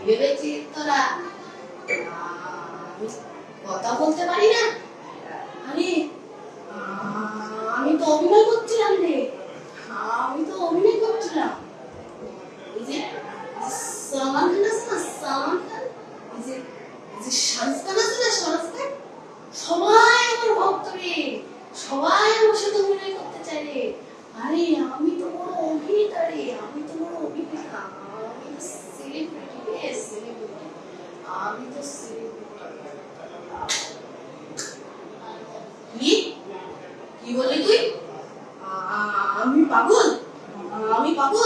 ভেবেছিস তোরা কথা বলতে পারি না? আরে আমি তো অভিনয় করছিলাম রে, আমি তো অভিনয় করছিলাম। এই যে সালমান খান আছে না, সালমান খান, এই যে শাহরুখ খান আছে না, শাহরুখ খান, সবাই আমার ভক্ত রে, সবাই আমার সাথে অভিনয় করতে চায় রে। আরে আমি তো বড় অভিনেতা রে, আমি তো বড় অভিনেতা, আমি তো সেলিব্রিটি রে, সেলিব্রিটি, আমি তো সেলিব্রিটি। কি কি বললি তুই? আমি পাগল? আমি পাগল?